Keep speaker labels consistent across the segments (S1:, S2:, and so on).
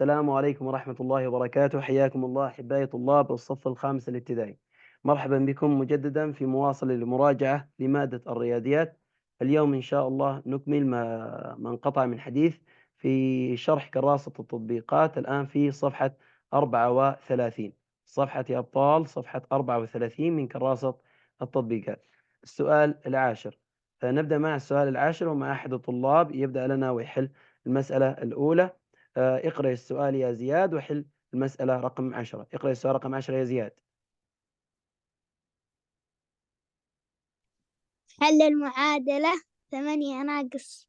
S1: السلام عليكم ورحمة الله وبركاته. حياكم الله أحبائي طلاب الصف الخامس الابتدائي. مرحبا بكم مجددا في مواصلة لمراجعة لمادة الرياضيات. اليوم إن شاء الله نكمل ما انقطع من حديث في شرح كراسة التطبيقات. الآن في صفحة 34، صفحة يا أبطال صفحة 34 من كراسة التطبيقات. السؤال العاشر. نبدأ مع السؤال العاشر ومع أحد الطلاب يبدأ لنا ويحل المسألة الأولى. اقرأ السؤال يا زياد وحل المسألة رقم 10. اقرأ السؤال رقم 10 يا زياد.
S2: حل المعادلة 8 ناقص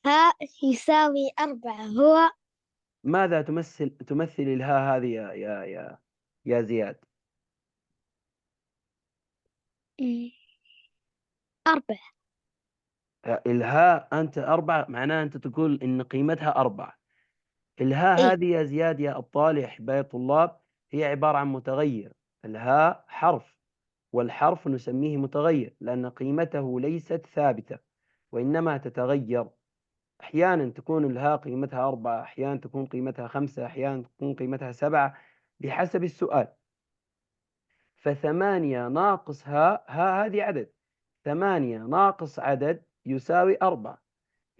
S2: ها يساوي 4 هو
S1: ماذا تمثل الهاء هذه يا زياد؟
S2: 4.
S1: الهاء أنت 4 معناه أنت تقول إن قيمتها 4. الهاء
S2: إيه
S1: هذه يا زياد يا أبطال يا أحبائي الطلاب هي عبارة عن متغير. الهاء حرف، والحرف نسميه متغير لأن قيمته ليست ثابتة وإنما تتغير. أحيانا تكون الهاء قيمتها 4، أحيانا تكون قيمتها 5، أحيانا تكون قيمتها 7 بحسب السؤال. فثمانية ناقص هاء هذه عدد، 8 ناقص عدد يساوي 4.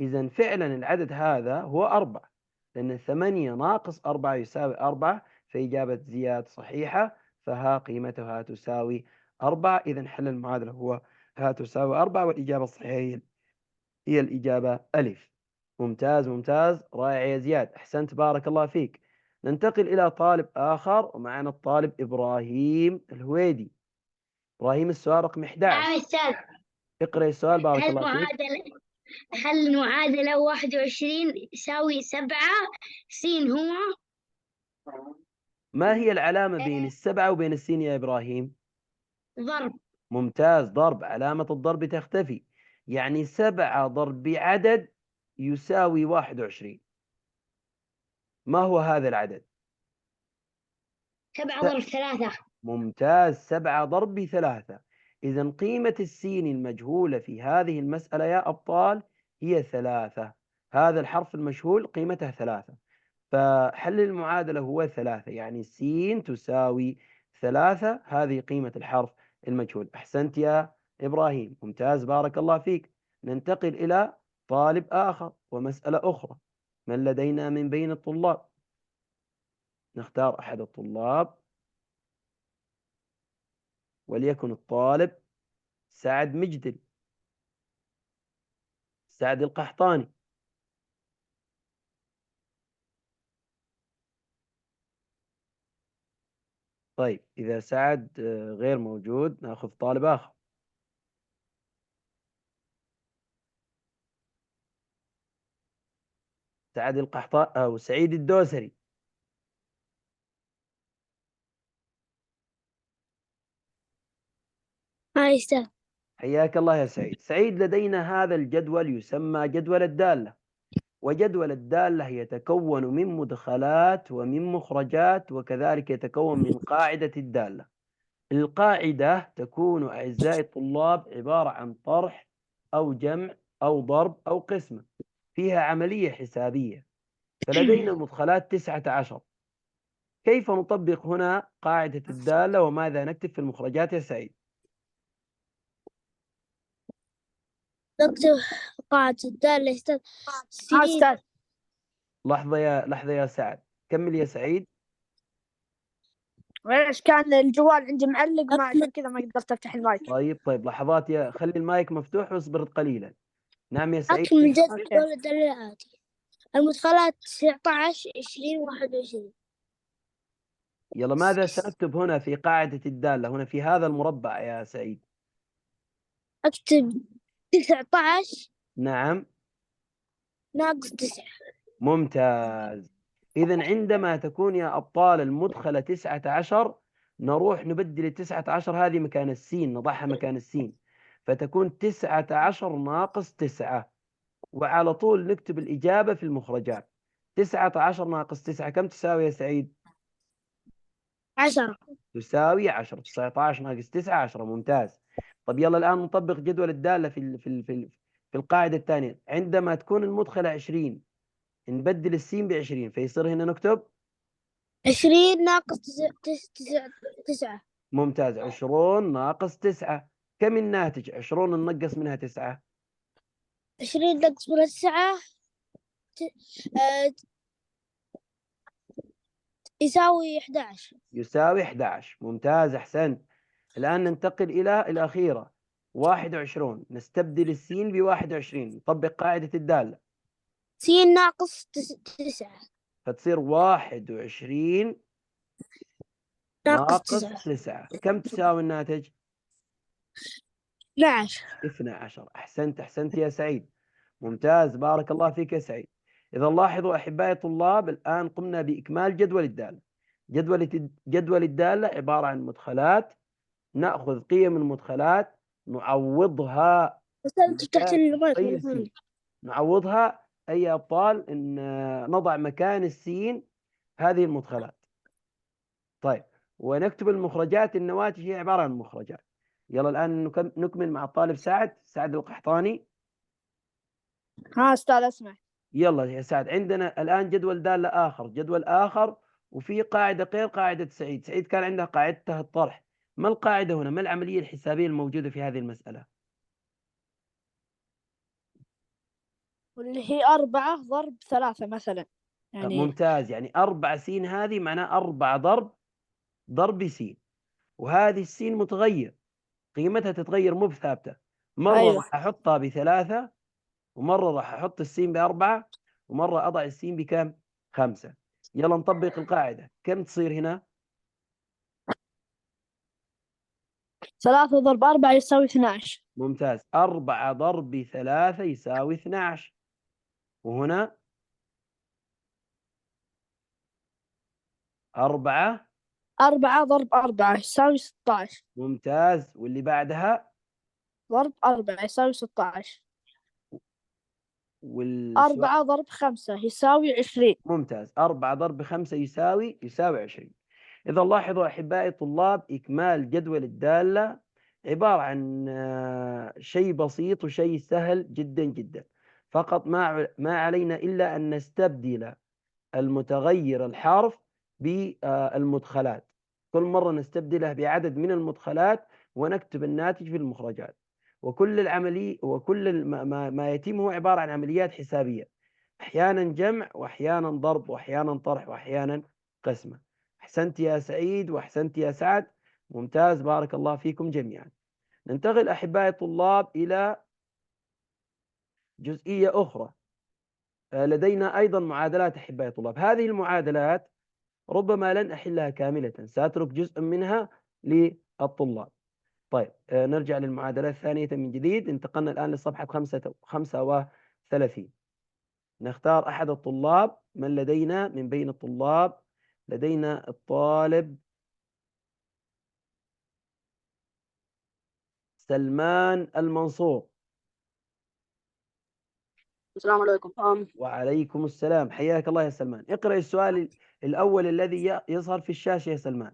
S1: إذا فعلا العدد هذا هو 4 لأن 8 ناقص 4 يساوي 4. فإجابة زياد صحيحة، فها قيمتها تساوي 4. إذا حل المعادلة هو ها تساوي 4 والإجابة الصحيحة هي الإجابة ألف. ممتاز ممتاز رائع يا زياد، أحسنت بارك الله فيك. ننتقل إلى طالب آخر ومعنا الطالب إبراهيم الهويدي. إبراهيم السؤال رقم 11.
S2: نعم أستاذ.
S1: اقرأ السؤال بارك
S2: حل
S1: الله فيك.
S2: معادلة حل معادلة 21 يساوي 7 س هو
S1: ما هي العلامة بين السبعة وبين السين يا إبراهيم؟
S2: ضرب.
S1: ممتاز، ضرب. علامة الضرب تختفي، يعني 7 ضرب عدد يساوي 21. ما هو هذا العدد؟
S2: 7 ضرب 3.
S1: ممتاز، 7 ضرب 3. إذا قيمة السين المجهولة في هذه المسألة يا أبطال هي 3. هذا الحرف المجهول قيمته 3، فحل المعادلة هو 3، يعني السين تساوي 3. هذه قيمة الحرف المجهول. أحسنت يا إبراهيم، ممتاز بارك الله فيك. ننتقل إلى طالب آخر ومسألة أخرى. من لدينا من بين الطلاب؟ نختار أحد الطلاب وليكن الطالب سعد مجدل، سعد القحطاني. طيب إذا سعد غير موجود نأخذ طالب آخر. سعد القحطاني أو سعيد الدوسري.
S2: هاي أستاذ.
S1: حياك الله يا سعيد. سعيد، لدينا هذا الجدول يسمى جدول الدالة، وجدول الدالة يتكون من مدخلات ومن مخرجات وكذلك يتكون من قاعدة الدالة. القاعدة تكون أعزائي الطلاب عبارة عن طرح أو جمع أو ضرب أو قسمة، فيها عملية حسابية. فلدينا مدخلات 19. كيف نطبق هنا قاعدة الدالة وماذا نكتب في المخرجات يا سعيد؟
S2: نكتب قاعدة الدالة أستاذ
S3: أستاذ.
S1: لحظة يا سعد، كمل يا سعيد.
S3: معلش كان الجوال عندي معلق ما عشان كذا ما قدرت أفتح المايك.
S1: طيب لحظات، خلي المايك مفتوح واصبر قليلا. نعم يا سعيد.
S2: أكتب من
S3: أوكي.
S2: جدول الدالة عادي. المدخلات 19 20 21.
S1: يلا ماذا سنكتب هنا في قاعدة الدالة هنا في هذا المربع يا سعيد؟
S2: أكتب 19
S1: نعم
S2: ناقص 9.
S1: ممتاز. إذا عندما تكون يا أبطال المدخلة 19 نروح نبدل 19 هذه مكان السين، نضعها مكان السين، فتكون 19 ناقص 9، وعلى طول نكتب الإجابة في المخرجات. 19 ناقص 9 كم تساوي يا سعيد؟
S2: 10.
S1: تساوي 10. 19 ناقص 9 10. ممتاز. طب يلا الآن نطبق جدول الدالة في القاعدة الثانية. عندما تكون المدخلة 20 نبدل السين ب20 فيصير هنا نكتب
S2: 20 ناقص 9.
S1: ممتاز. 20 ناقص 9. كم الناتج؟ 20 ننقص منها 9.
S2: 20 ناقص من 9 يساوي 11.
S1: يساوي 11. ممتاز، أحسنت. الآن ننتقل إلى الأخيرة 21. نستبدل السين ب21، نطبق قاعدة الدالة
S2: س ناقص 9
S1: فتصير 21
S2: ناقص
S1: ناقص
S2: 9
S1: 9. كم تساوي الناتج؟
S2: 12.
S1: 12. أحسنت يا سعيد. ممتاز، بارك الله فيك يا سعيد. إذا لاحظوا أحبائي الطلاب، الآن قمنا بإكمال جدول الدالة. جدول الدالة عبارة عن مدخلات، نأخذ قيم المدخلات نعوضها
S2: تحت
S1: مكان
S2: المايك.
S1: أي سين، نعوضها أي أبطال إن نضع مكان السين هذه المدخلات. طيب، ونكتب المخرجات. النواتج هي عبارة عن مخرجات. يلا الآن نكمل مع الطالب سعد القحطاني.
S3: ها أستاذ أسمع.
S1: يلا يا سعد، عندنا الآن جدول آخر وفي قاعدة غير قاعدة سعيد. سعيد كان عنده قاعدته الطرح. ما القاعدة هنا؟ ما العملية الحسابية الموجودة في هذه المسألة؟
S3: واللي هي 4 ضرب 3 مثلا. يعني
S1: ممتاز. يعني 4 س هذه معناه 4 ضرب س، وهذه السين متغير، قيمتها تتغير مو بثابتة. مرة
S3: أيوه.
S1: راح أحطها ب3، ومرة راح أحط السين ب4، ومرة أضع السين بكم؟ 5. يلا نطبق القاعدة. كم تصير هنا؟
S3: 3 ضرب 4 يساوي 12.
S1: ممتاز. 4 ضرب 3 يساوي 12. وهنا 4
S3: ضرب 4 يساوي 16.
S1: ممتاز. واللي بعدها
S3: ضرب 4 يساوي 16. 4 ضرب 5 يساوي 20.
S1: ممتاز. 4 ضرب 5 يساوي 20. إذا لاحظوا أحبائي الطلاب، إكمال جدول الدالة عبارة عن شيء بسيط وشيء سهل جدا جدا. فقط ما علينا إلا أن نستبدل المتغير الحرف بالمدخلات. كل مرة نستبدله بعدد من المدخلات ونكتب الناتج في المخرجات. وكل ما يتم هو عبارة عن عمليات حسابية، أحيانا جمع وأحيانا ضرب وأحيانا طرح وأحيانا قسمة. أحسنت يا سعيد وأحسنت يا سعد. ممتاز، بارك الله فيكم جميعا. ننتقل أحبائي الطلاب إلى جزئية أخرى. لدينا أيضا معادلات أحبائي الطلاب. هذه المعادلات ربما لن أحلها كاملة، سأترك جزء منها للطلاب. طيب، نرجع للمعادلات الثانية من جديد. انتقلنا الآن لصفحة 35. نختار أحد الطلاب. من لدينا من بين الطلاب؟ لدينا الطالب سلمان المنصور.
S3: السلام عليكم.
S1: وعليكم السلام، حياك الله يا سلمان. اقرأ السؤال الأول الذي يظهر في الشاشة يا سلمان.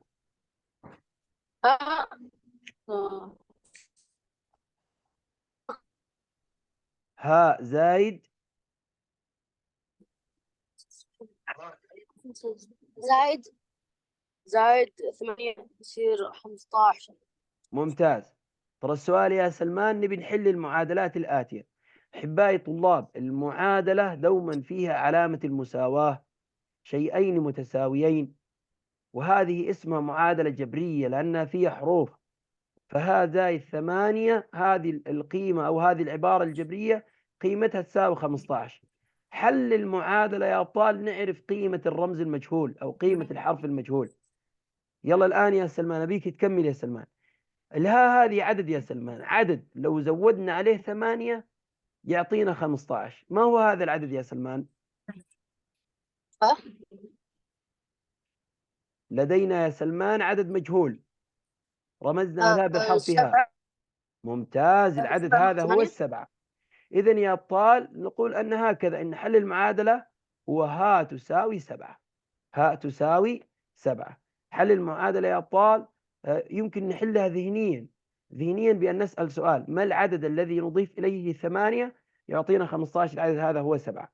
S1: ها زايد
S4: زايد 8 يصير 15.
S1: ممتاز. ترى السؤال يا سلمان نبي نحل المعادلات الآتية. أحبائي طلاب، المعادلة دوما فيها علامة المساواة، شيئين متساويين، وهذه اسمها معادلة جبرية لأنها فيها حروف. فهذا 8 هذه القيمة أو هذه العبارة الجبرية قيمتها تساوي 15. حل المعادلة يا أبطال نعرف قيمة الرمز المجهول أو قيمة الحرف المجهول. يلا الآن يا سلمان أبيك تكمل يا سلمان. الها هذه عدد يا سلمان، عدد لو زودنا عليه 8 يعطينا 15. ما هو هذا العدد يا سلمان؟ لدينا يا سلمان عدد مجهول رمزنا له بالحرف ها. ممتاز، العدد هذا هو 7. إذا يا أبطال نقول أن هكذا إن حل المعادلة هو ها تساوي 7. ها تساوي 7. حل المعادلة يا أبطال يمكن نحلها ذهنيا بأن نسأل سؤال: ما العدد الذي نضيف إليه 8 يعطينا 15؟ العدد هذا هو 7.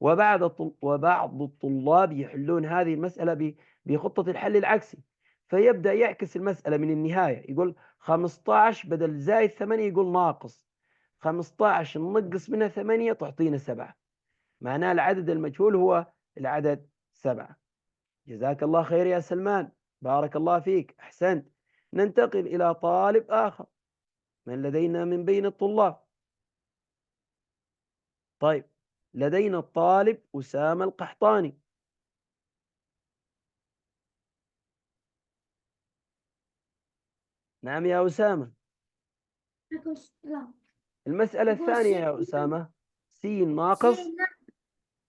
S1: وبعض الطلاب يحلون هذه المسألة بخطة الحل العكسي، فيبدأ يعكس المسألة من النهاية، يقول 15 بدل زائد 8 يقول ناقص 15 ننقص منها 8 تعطينا 7، معناه العدد المجهول هو العدد 7. جزاك الله خير يا سلمان، بارك الله فيك، أحسنت. ننتقل إلى طالب آخر من لدينا من بين الطلاب. طيب، لدينا الطالب أسامة القحطاني. نعم يا أسامة. المسألة الثانية يا أسامة، س ناقص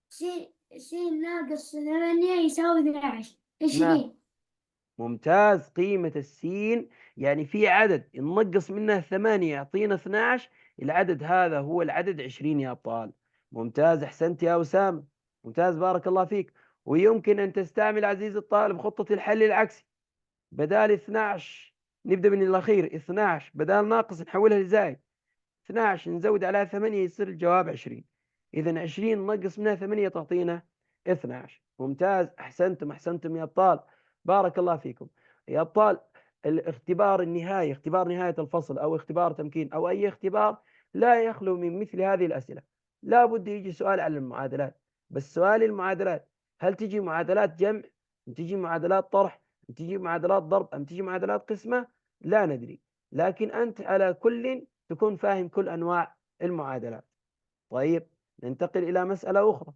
S2: س ناقص 8 يساوي 12. ايش
S1: نعم.
S2: هي؟
S1: ممتاز. قيمة السين يعني في عدد ننقص منه 8 يعطينا 12، العدد هذا هو العدد 20 يا أبطال. ممتاز، أحسنت يا أسامة، ممتاز، بارك الله فيك. ويمكن أن تستعمل عزيزي الطالب خطة الحل العكسي، بدال 12 نبدأ من الأخير، 12 بدال ناقص نحولها لزائد، 12 نزود عليها 8 يصير الجواب 20. إذا 20 نقص منها 8 تعطينا 12. ممتاز، أحسنتم يا أبطال، بارك الله فيكم يا أبطال. الاختبار النهائي، اختبار نهاية الفصل أو اختبار تمكين أو أي اختبار، لا يخلو من مثل هذه الأسئلة. لا بد يجي سؤال على المعادلات، بس سؤال المعادلات هل تجي معادلات جمع، أم تجي معادلات طرح، أم تجي معادلات ضرب، أم تجي معادلات قسمة، لا ندري، لكن أنت على كل تكون فاهم كل أنواع المعادلات. طيب، ننتقل إلى مسألة أخرى.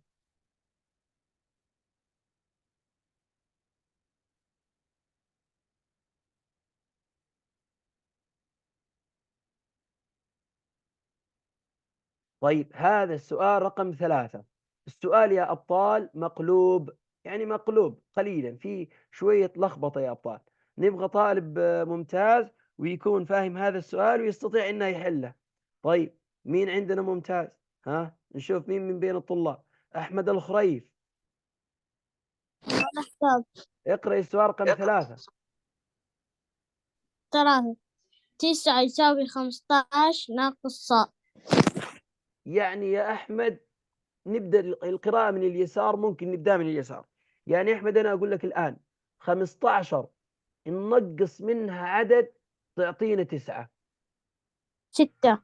S1: طيب، هذا السؤال رقم 3. السؤال يا أبطال مقلوب، يعني مقلوب قليلا، في شوية لخبطة يا أبطال. نبغى طالب ممتاز ويكون فاهم هذا السؤال ويستطيع أنه يحله. طيب، مين عندنا ممتاز؟ ها، نشوف مين من بين الطلاب. أحمد الخريف، اقرأ السؤال رقم 3.
S2: 3 9 يساوي 15 ناقص ص.
S1: يعني يا أحمد نبدأ القراءة من اليسار، ممكن نبدأ من اليسار. يعني أحمد أنا أقول لك الآن 15 ننقص منها عدد تعطينا 9.
S2: 6.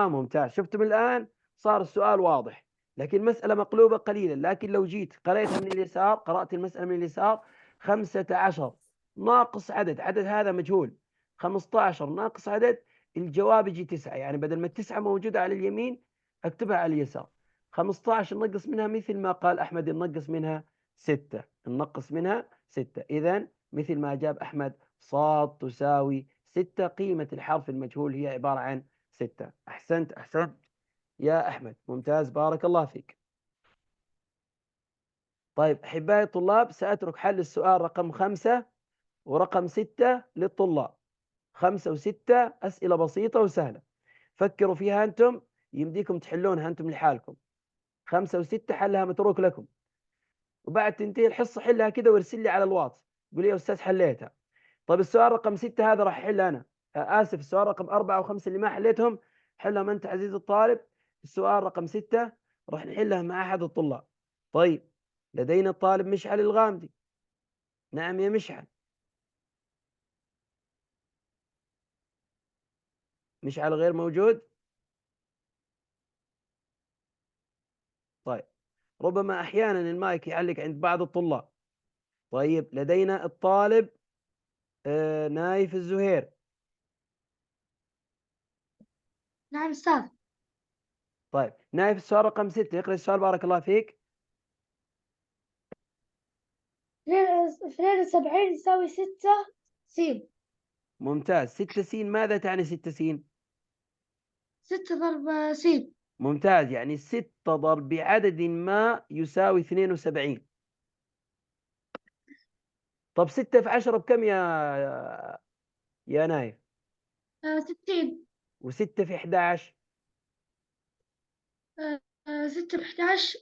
S1: ممتاز، شفتم الآن صار السؤال واضح، لكن مسألة مقلوبة قليلا. لكن لو جيت قرأتها من اليسار، قرأت المسألة من اليسار، 15 ناقص عدد هذا مجهول، 15 ناقص عدد، الجواب يجي 9. يعني بدل ما التسعة موجودة على اليمين اكتبها على اليسار. 15 ننقص منها مثل ما قال أحمد، ننقص منها 6، ننقص منها 6. إذا مثل ما جاب أحمد، صاد تساوي 6، قيمة الحرف المجهول هي عبارة عن 6. أحسنت يا أحمد، ممتاز، بارك الله فيك. طيب أحبائي الطلاب، سأترك حل السؤال رقم 5 ورقم 6 للطلاب. 5 و6 أسئلة بسيطة وسهلة، فكروا فيها أنتم، يمديكم تحلونها أنتم لحالكم. 5 و6 حلها متروك لكم، وبعد تنتهي الحصة حلها كده وارسل لي على الواتس، قول لي يا أستاذ حليتها. طيب السؤال رقم 6 هذا راح أحله أنا، آسف، السؤال رقم 4 و5 اللي ما حليتهم حلهم أنت عزيزي الطالب. السؤال رقم 6 راح نحله مع أحد الطلاب. طيب، لدينا الطالب مشعل الغامدي. نعم يا مشعل. مشعل غير موجود. طيب، ربما أحيانا المايك يعلق عند بعض الطلاب. طيب، لدينا الطالب نايف الزهير.
S2: نعم أستاذ.
S1: طيب نايف، السؤال رقم 6 اقرأ السؤال بارك الله فيك.
S2: 72 يساوي 6 س.
S1: ممتاز. 6 س ماذا تعني 6 س؟
S2: 6 ضرب س.
S1: ممتاز، يعني 6 ضرب عدد ما يساوي 72. طب 6 في 10 بكم يا نايف؟
S2: 60.
S1: و6 في 11؟
S2: 6 ب 11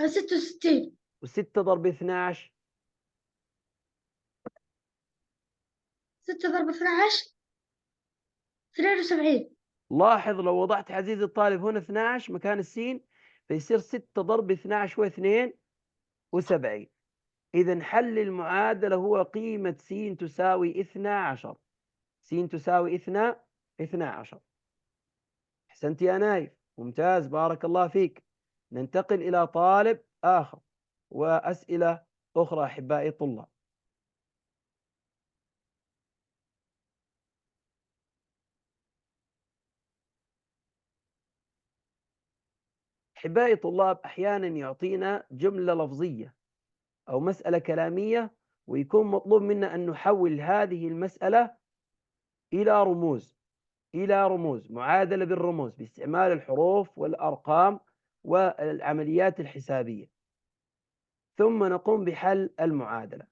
S2: 66.
S1: و6 ضرب 12؟
S2: 6 ضرب 12 72.
S1: لاحظ لو وضعت عزيزي الطالب هنا 12 مكان السين، فيصير 6 ضرب 12 و72. إذا حل المعادلة هو قيمة س تساوي 12. س تساوي 12. أحسنت يا نايف، ممتاز، بارك الله فيك. ننتقل إلى طالب آخر وأسئلة أخرى أحبائي الطلاب. أحبائي الطلاب، أحيانا يعطينا جملة لفظية أو مسألة كلامية، ويكون مطلوب منا أن نحول هذه المسألة إلى رموز، معادلة بالرموز باستعمال الحروف والأرقام والعمليات الحسابية، ثم نقوم بحل المعادلة.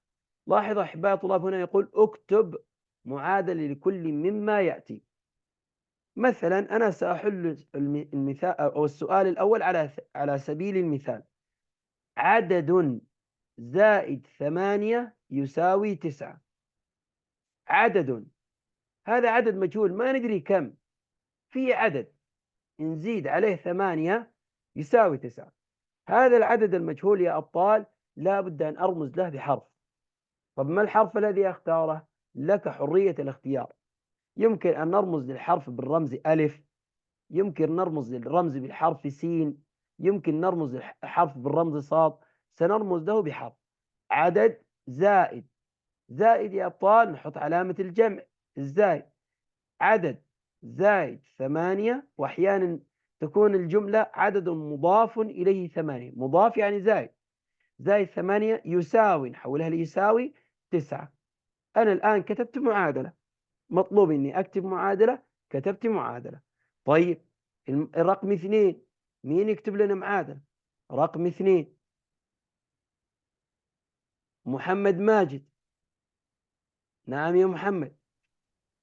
S1: لاحظ أحبائي الطلاب، هنا يقول اكتب معادلة لكل مما يأتي. مثلا أنا سأحل المثال أو السؤال الأول على سبيل المثال: عدد زائد 8 يساوي 9. عدد، هذا عدد مجهول ما ندري كم، في عدد نزيد عليه 8 يساوي 9. هذا العدد المجهول يا أبطال لا بد أن أرمز له بحرف. طب ما الحرف الذي أختاره؟ لك حرية الاختيار. يمكن أن نرمز للحرف بالرمز ألف، يمكن نرمز للرمز بالحرف س، يمكن نرمز للحرف بالرمز صاد. سنرمز له بحرف. عدد زائد يا أبطال نحط علامة الجمع الزائد. عدد زائد 8، وأحيانا تكون الجملة عدد مضاف إليه 8، مضاف يعني زائد 8 يساوي، نحولها ليساوي 9. أنا الآن كتبت معادلة، مطلوب إني أكتب معادلة، كتبت معادلة. طيب الرقم 2، مين يكتب لنا معادلة؟ رقم 2 محمد ماجد. نعم يا محمد.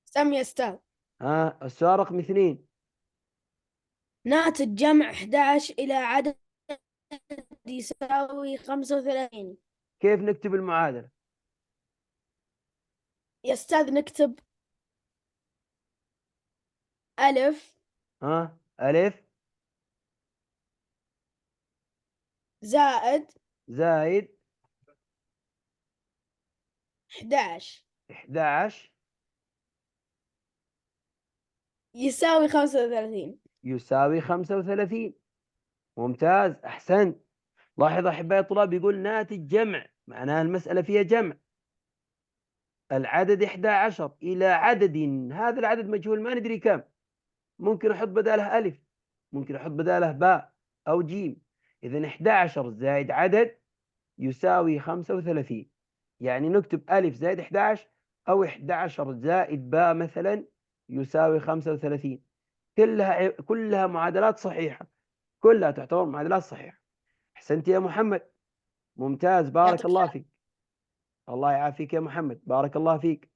S3: سم يا أستاذ.
S1: السؤال رقم 2.
S2: ناتج جمع 11 إلى عدد يساوي 35.
S1: كيف نكتب المعادلة؟
S2: يا أستاذ نكتب ألف
S1: ألف
S2: زائد 11 يساوي 35.
S1: يساوي 35. ممتاز، أحسنت. لاحظ أحبائي الطلاب، يقول ناتج جمع، معناها المسألة فيها جمع. العدد 11 إلى عدد، هذا العدد مجهول ما ندري كم، ممكن أحط بداله ألف، ممكن أحط بداله باء أو جيم. إذن 11 زائد عدد يساوي 35. يعني نكتب ألف زائد 11 أو 11 زائد باء مثلا يساوي 35. كلها معادلات صحيحة، كلها تعتبر معادلات صحيحة. أحسنت يا محمد، ممتاز، بارك الله فيك. الله يعافيك يا محمد، بارك الله فيك.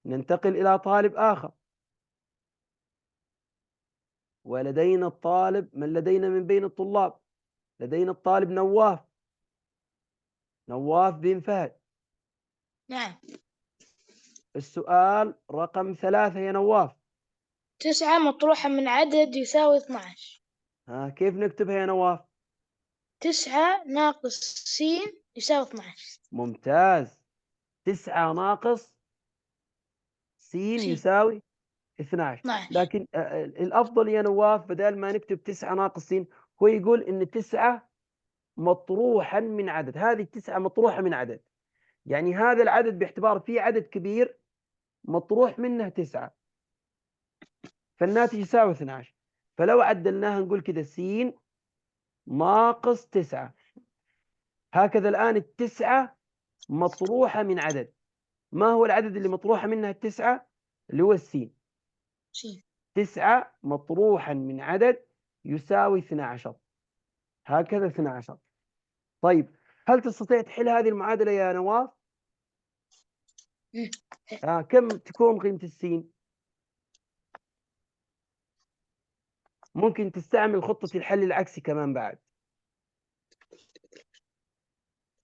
S1: ننتقل إلى طالب آخر. ولدينا الطالب، من لدينا من بين الطلاب؟ لدينا الطالب نواف بن فهد.
S2: نعم.
S1: السؤال رقم 3 يا نواف.
S2: 9 مطروحة من عدد يساوي 12.
S1: كيف نكتبها يا نواف؟
S2: 9 ناقص س يساوي 12.
S1: ممتاز. 9 ناقص س يساوي 12. لكن الأفضل يا نواف بدل ما نكتب 9 ناقص س، هو يقول إن 9 مطروحا من عدد. هذه 9 مطروحة من عدد، يعني هذا العدد باعتبار فيه عدد كبير مطروح منه 9، فالناتج يساوي 12. فلو عدلناها نقول كده س ناقص 9. هكذا الآن 9 مطروحة من عدد. ما هو العدد اللي مطروحة منها 9؟ اللي هو السين. 9 مطروحا من عدد يساوي 12، هكذا 12. طيب هل تستطيع تحل هذه المعادلة يا نواف؟ كم تكون قيمة السين؟ ممكن تستعمل خطة الحل العكسي كمان بعد.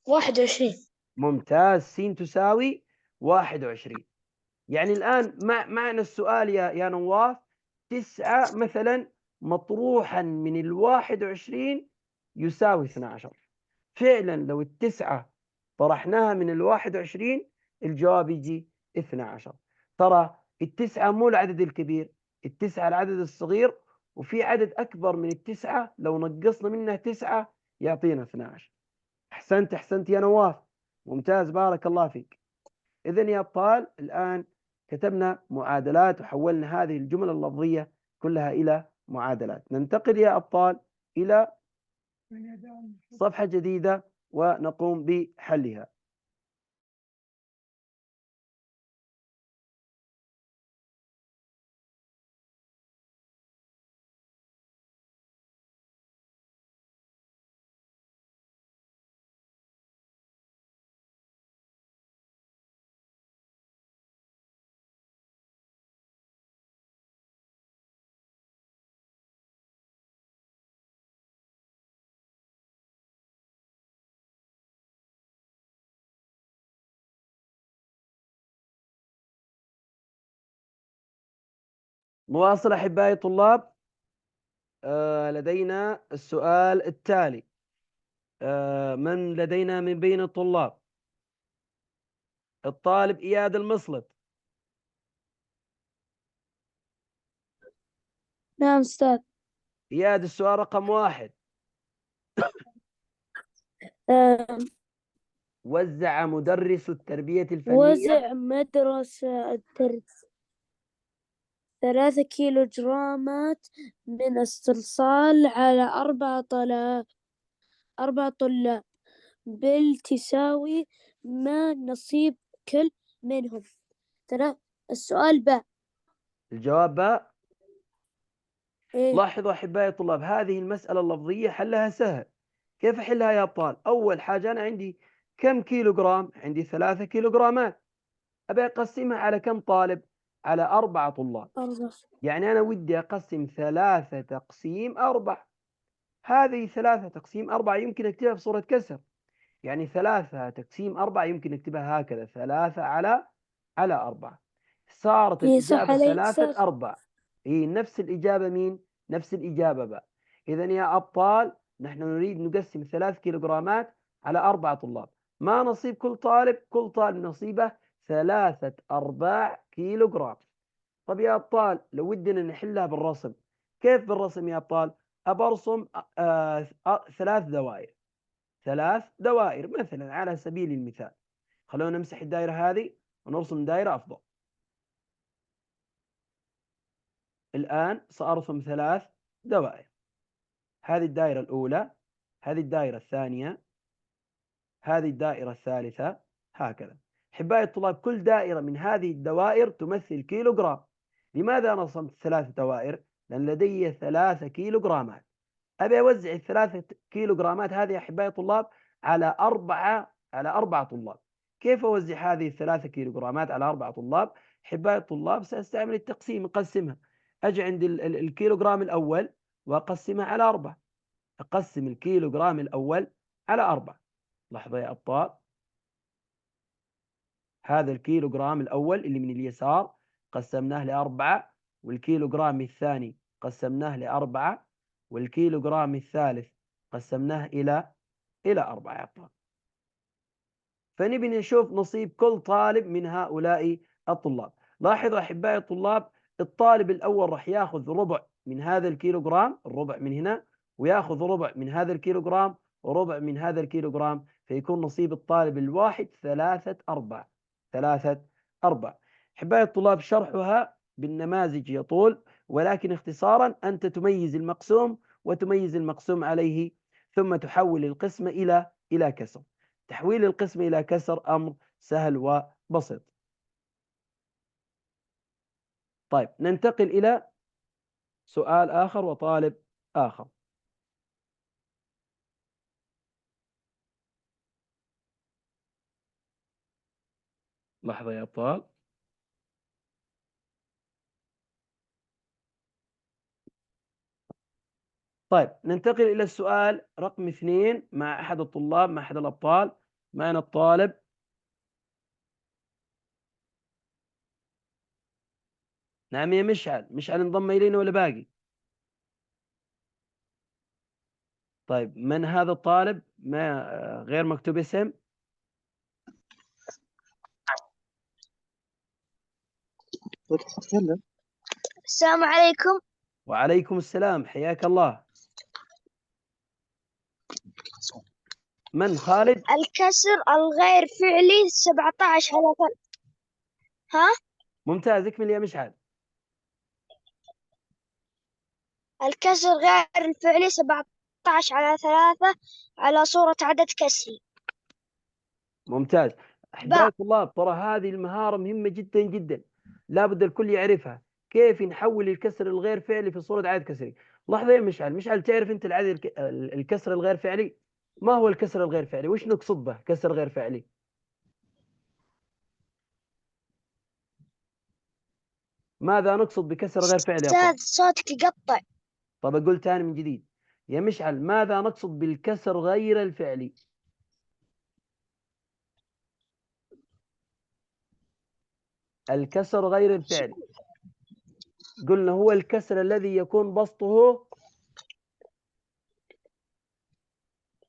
S2: 21.
S1: ممتاز، س تساوي 21. يعني الآن معنى السؤال يا نواف، 9 مثلا مطروحا من 21 يساوي 12. فعلا لو التسعة طرحناها من 21 الجواب يجي 12. ترى التسعة مو العدد الكبير، التسعة العدد الصغير، وفي عدد أكبر من التسعة لو نقصنا منها 9 يعطينا 12. أحسنت يا نواف، ممتاز، بارك الله فيك. إذن يا أبطال الآن كتبنا معادلات وحولنا هذه الجمل اللفظية كلها إلى معادلات. ننتقل يا أبطال إلى صفحة جديدة ونقوم بحلها. نواصل أحبائي الطلاب. لدينا السؤال التالي. من لدينا من بين الطلاب؟ الطالب إياد المصلب.
S2: نعم أستاذ.
S1: إياد، السؤال رقم 1.
S2: آه،
S1: وزع مدرس التربية الفنية
S2: وزع مدرسة الدرس 3 كيلوغرامات من الصلصال على 4 طلاب بالتساوي ما نصيب كل منهم. السؤال باء.
S1: الجواب باء.
S2: إيه؟
S1: لاحظوا أحبائي الطلاب، هذه المسألة اللفظية حلها سهل. كيف أحلها يا أبطال؟ أول حاجة أنا عندي كم كيلوغرام؟ عندي 3 كيلوغرامات. أبي أقسمها على كم طالب؟ على 4 طلاب.
S2: 4.
S1: يعني أنا ودي أقسم 3 تقسيم 4. هذه 3 تقسيم 4 يمكن أكتبها بصورة كسر، يعني 3 تقسيم 4 يمكن أكتبها هكذا، 3 على 4. صارت
S2: إيه صح
S1: الإجابة
S2: علي
S1: 3/4. إيه، نفس الإجابة مين؟ نفس الإجابة باء. إذا يا أبطال نحن نريد نقسم 3 كيلوغرامات على 4 طلاب. ما نصيب كل طالب؟ كل طالب نصيبه 3/4 كيلوغرام. طب يا أبطال لو ودنا نحلها بالرسم، كيف بالرسم يا أبطال؟ أبرسم 3 دوائر. 3 دوائر مثلا على سبيل المثال. خلونا نمسح الدائرة هذه ونرسم دائرة أفضل. الآن سأرسم 3 دوائر. هذه الدائرة الأولى، هذه الدائرة الثانية، هذه الدائرة الثالثة، هكذا. أحبائي الطلاب، كل دائرة من هذه الدوائر تمثل كيلوغرام. لماذا أنا رسمت 3 دوائر؟ لأن لدي 3 كيلوغرامات. أبي أوزع ال3 كيلوغرامات هذه أحبائي الطلاب على 4 طلاب. كيف أوزع هذه ال3 كيلوغرامات على 4 طلاب؟ أحبائي الطلاب سأستعمل التقسيم، أقسمها. أجي عند الكيلوغرام الأول وأقسمها على 4. أقسم الكيلوغرام الأول على 4. لحظة يا أبطال، هذا الكيلوغرام الأول اللي من اليسار قسمناه ل4، والكيلوغرام الثاني قسمناه ل4، والكيلوغرام الثالث قسمناه إلى 4 يا أبطال. فنبي نشوف نصيب كل طالب من هؤلاء الطلاب. لاحظوا أحبائي الطلاب، الطالب الأول راح ياخذ ربع من هذا الكيلوغرام، الربع من هنا، وياخذ ربع من هذا الكيلوغرام، وربع من هذا الكيلوغرام، فيكون نصيب الطالب الواحد 3/4. 3/4. أحبائي الطلاب، شرحها بالنماذج يطول، ولكن اختصارا أنت تميز المقسوم وتميز المقسوم عليه، ثم تحول القسمة إلى كسر. تحويل القسمة إلى كسر أمر سهل وبسيط. طيب ننتقل إلى سؤال آخر وطالب آخر. لحظة يا أبطال. طيب ننتقل إلى السؤال رقم 2 مع أحد الطلاب، مع أحد الأبطال. معنا الطالب نعم يا مشعل. مشعل انضم إلينا ولا باقي؟ طيب من هذا الطالب ما غير مكتوب اسم؟
S2: السلام عليكم.
S1: وعليكم السلام، حياك الله. من خالد؟
S2: الكسر الغير فعلي 17 على ها؟
S1: ممتاز، اكمل يا مشعل.
S2: الكسر غير الفعلي 17 على 3 على صورة عدد كسري.
S1: ممتاز.
S2: باء.
S1: أحبائي الطلاب، ترى هذه المهارة مهمة جدا جدا، لابد الكل يعرفها. كيف نحول الكسر الغير فعلي في صورة عدد كسري؟ لحظة يا مشعل، مشعل تعرف أنت الكسر الغير فعلي؟ ما هو الكسر الغير فعلي؟ وش نقصد به كسر غير فعلي؟ ماذا نقصد بكسر غير فعلي يا
S2: أستاذ
S1: طالب؟
S2: صوتك يقطع.
S1: طب أقول تاني من جديد يا مشعل، ماذا نقصد بالكسر غير الفعلي؟ الكسر غير الفعلي قلنا هو الكسر الذي يكون بسطه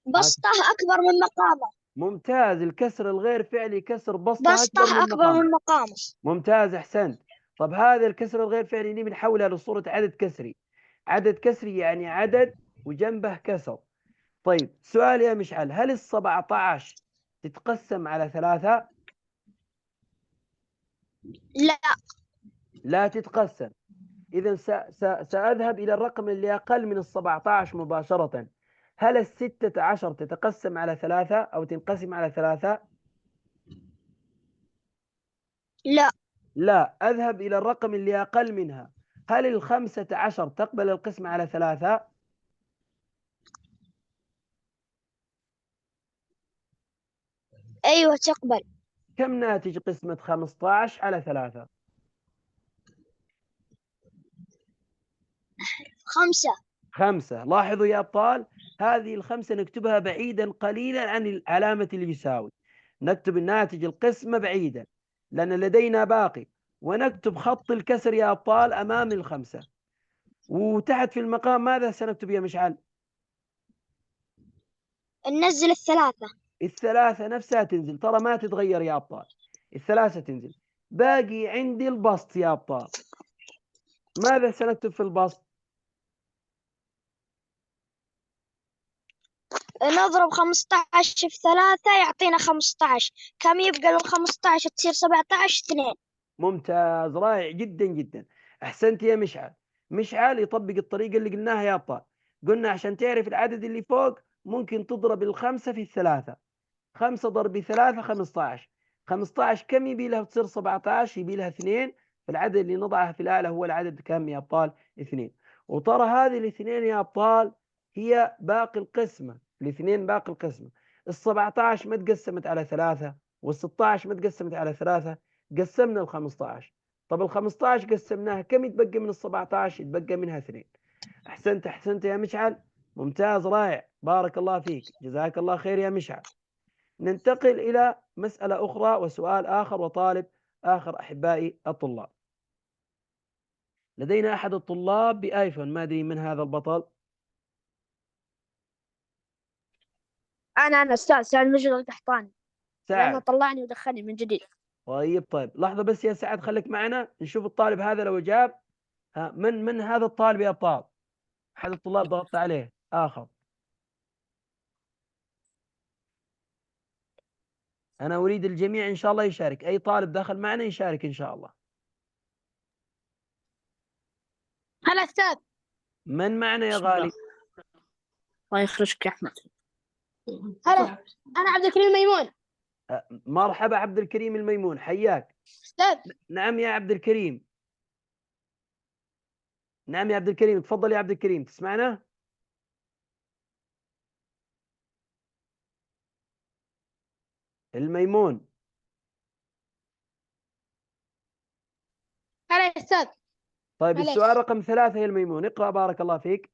S2: بسطه أكبر من مقامه.
S1: ممتاز. الكسر الغير فعلي كسر بسطه أكبر
S2: بسطه
S1: من
S2: أكبر
S1: مقامه.
S2: من مقامه.
S1: ممتاز، أحسنت. طب هذا الكسر الغير فعلي نبي نحولها لصورة عدد كسري. عدد كسري يعني عدد وجنبه كسر. طيب سؤال يا مشعل، هل 17 تتقسم على 3؟
S2: لا.
S1: لا تتقسم. إذا سأذهب إلى الرقم اللي أقل من 17 مباشرة. هل 16 تتقسم على 3 أو تنقسم على 3؟
S2: لا.
S1: لا، أذهب إلى الرقم اللي أقل منها. هل 15 تقبل القسمة على 3؟
S2: أيوة تقبل.
S1: كم ناتج قسمة 15 على 3؟
S2: 5.
S1: 5. لاحظوا يا أبطال، هذه ال5 نكتبها بعيدا قليلا عن علامة اللي يساوي. نكتب الناتج القسمة بعيدا لأن لدينا باقي، ونكتب خط الكسر يا أبطال أمام ال5. وتحت في المقام ماذا سنكتب يا مشعل؟
S2: ننزل 3.
S1: 3 نفسها تنزل، ترى ما تتغير يا أبطال، 3 تنزل. باقي عندي البسط يا أبطال. ماذا سنكتب في البسط؟
S2: نضرب 15 في 3 يعطينا 15. كم يبقى ال 15 تصير 17 2.
S1: ممتاز، رائع جدا جدا. أحسنت يا مشعل. مشعل يطبق الطريقة اللي قلناها يا أبطال. قلنا عشان تعرف العدد اللي فوق ممكن تضرب ال5 في 3. 5 ضرب 3 15. 15 كم يبي لها تصير 17؟ يبي لها 2. فالعدد اللي نضعه في الآلة هو العدد كم يا أبطال؟ 2. وترى هذه الاثنين يا أبطال هي باقي القسمة. الاثنين باقي القسمة. ال17 ما تقسمت على 3، وال16 ما تقسمت على 3، قسمنا ال15. طب ال15 قسمناها، كم يتبقى من ال17؟ يتبقى منها 2. أحسنت أحسنت يا مشعل، ممتاز رائع، بارك الله فيك، جزاك الله خير يا مشعل. ننتقل إلى مسألة أخرى وسؤال آخر وطالب آخر أحبائي الطلاب. لدينا أحد الطلاب بآيفون، ما أدري من هذا البطل.
S3: أنا أستاذ سعد مجد القحطاني، لأنه
S1: سعد.
S3: طلعني ودخلني من جديد.
S1: طيب لحظة بس يا سعد، خليك معنا نشوف الطالب هذا لو جاب. من هذا الطالب يا أبطال؟ أحد الطلاب ضغطت عليه آخر. أنا أريد الجميع إن شاء الله يشارك، أي طالب دخل معنا يشارك إن شاء الله.
S3: هلا أستاذ.
S1: من معنا يا غالي؟
S3: الله يخرجك يا أحمد. هلا، أنا عبد الكريم ميمون.
S1: مرحبا عبد الكريم الميمون، حياك.
S3: أستاذ.
S1: نعم يا عبد الكريم. نعم يا عبد الكريم، تفضل يا عبد الكريم، تسمعنا؟ الميمون.
S3: هلا يا أستاذ.
S1: طيب
S3: معليش.
S1: السؤال رقم 3 يا الميمون، اقرأ بارك الله فيك.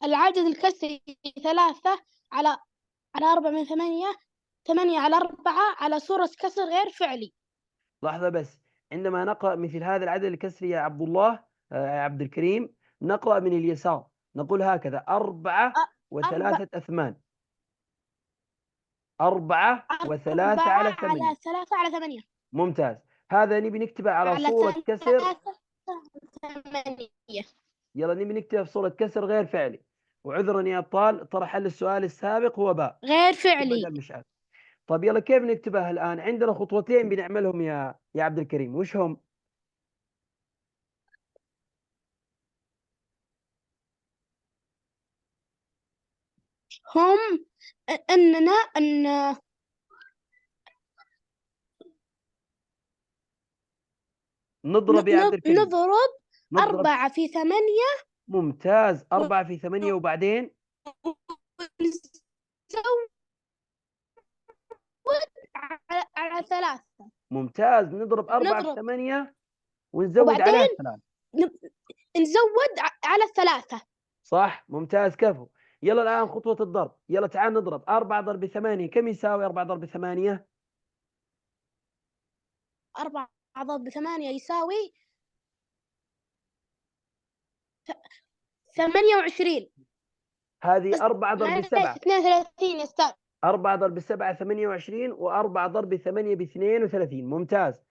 S3: العدد الكسري 3 على 4 من 8. 8 على 4 على صورة كسر غير فعلي.
S1: لحظة بس، عندما نقرأ مثل هذا العدد الكسري يا عبد الله يا عبد الكريم، نقرأ من اليسار. نقول هكذا 4 و3 أثمان. 4 و3 على 8.
S3: على 3 على 8.
S1: ممتاز. هذا نبي نكتبه على
S3: على
S1: صورة كسر.
S3: 3 8.
S1: يلا نبي نكتبه في صورة كسر غير فعلي. وعذرا يا أبطال ترى حل السؤال السابق هو باء
S3: غير فعلي.
S1: مشعل. طيب يلا كيف نكتبها الآن؟ عندنا خطوتين بنعملهم يا عبد الكريم، وش هم؟
S3: هم أن
S1: نضرب يا عبد الكريم.
S3: نضرب 4 في 8.
S1: ممتاز. 4 في 8 وبعدين
S3: نزود على 3.
S1: ممتاز. نضرب 4 في 8 ونزود
S3: وبعدين
S1: عليها 3.
S3: نزود على 3.
S1: صح. ممتاز. كفو. يلا الآن خطوة الضرب. يلا تعال نضرب 4 ضرب 8 كم يساوي 4 ضرب 8؟
S3: 4 ضرب 8 يساوي 28.
S1: هذه 4 ضرب 7.
S3: 32 يا أستاذ.
S1: 4 ضرب 7 28 و4 ضرب 8 ب 32. ممتاز.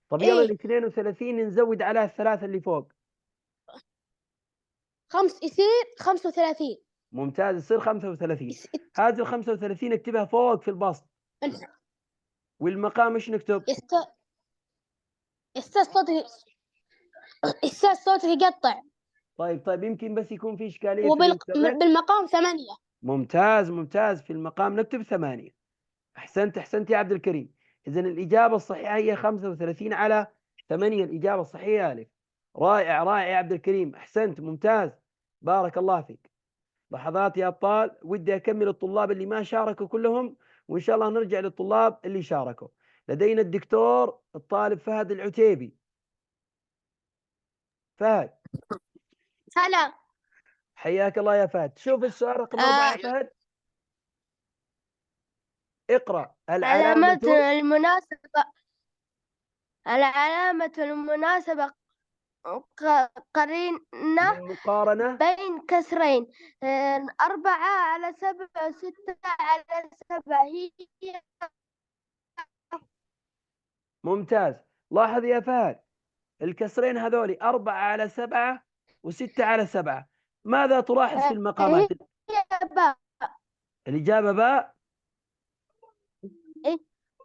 S1: طب يلا ال 32 نزود عليها الثلاثة اللي فوق.
S3: يصير 35.
S1: ممتاز. يصير 35. هذه ال 35 اكتبها فوق في البسط. والمقام ايش نكتب؟
S3: استاذ صوتي يقطع.
S1: طيب يمكن بس يكون في إشكالية
S3: بالمقام 8.
S1: ممتاز. في المقام نكتب 8. أحسنت يا عبد الكريم. إذن الإجابة الصحيحة هي 35 على 8. الإجابة الصحيحة ألف. رائع يا عبد الكريم. أحسنت. ممتاز. بارك الله فيك. لحظات يا أبطال ودي أكمل الطلاب اللي ما شاركوا كلهم، وإن شاء الله نرجع للطلاب اللي شاركوا. لدينا الدكتور الطالب فهد العتيبي. فهد.
S2: هلا.
S1: حياك الله يا فهد. شوف السؤال رقم 4 يا فهد. اقرأ. العلامة
S5: المناسبة قرينة
S1: المقارنة
S5: بين كسرين. 4 على 7 و6 على 7 هي.
S1: ممتاز. لاحظ يا فهد الكسرين هذولي 4 على 7 و6 على 7. ماذا تلاحظ في المقامات؟
S5: باء.
S1: الإجابة باء.
S5: إيه؟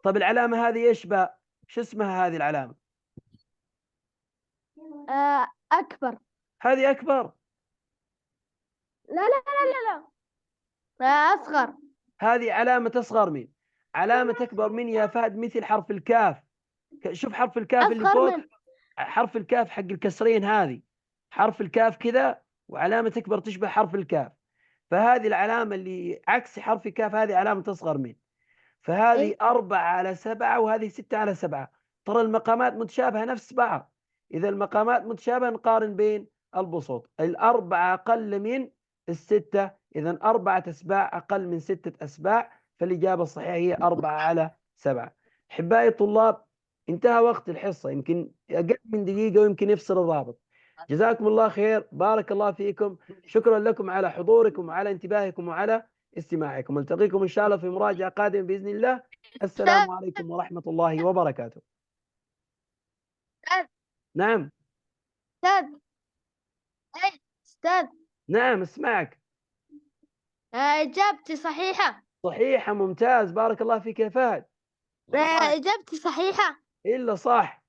S1: طب العلامة هذه ايش باء؟ شو اسمها هذه العلامة؟
S5: أكبر.
S1: هذه أكبر.
S5: لا أصغر.
S1: هذه علامة أصغر من. علامة أكبر من يا فهد مثل حرف الكاف. شوف حرف الكاف اللي فوق. حرف الكاف حق الكسرين هذه حرف الكاف كذا، وعلامة أكبر تشبه حرف الكاف. فهذه العلامة اللي عكس حرف الكاف هذه علامة أصغر من. فهذه 4 على 7 وهذه 6 على 7. ترى المقامات متشابهة نفس بعض. إذا المقامات متشابهة نقارن بين البسط. 4 أقل من 6، إذا 4 أسباع أقل من 6 أسباع. فالإجابة الصحيحة هي 4 على 7. أحبائي الطلاب انتهى وقت الحصة، يمكن أقل من دقيقة ويمكن يفصل الرابط. جزاكم الله خير. بارك الله فيكم. شكرا لكم على حضوركم وعلى انتباهكم وعلى استماعكم. نلتقيكم إن شاء الله في مراجعة قادمة بإذن الله. السلام عليكم ورحمة الله وبركاته. نعم
S5: أستاذ.
S1: نعم اسمعك.
S5: إجابتي صحيحة.
S1: صحيحة. ممتاز. بارك الله فيك يا فهد.
S5: إجابتي صحيحة.
S1: إلا صح.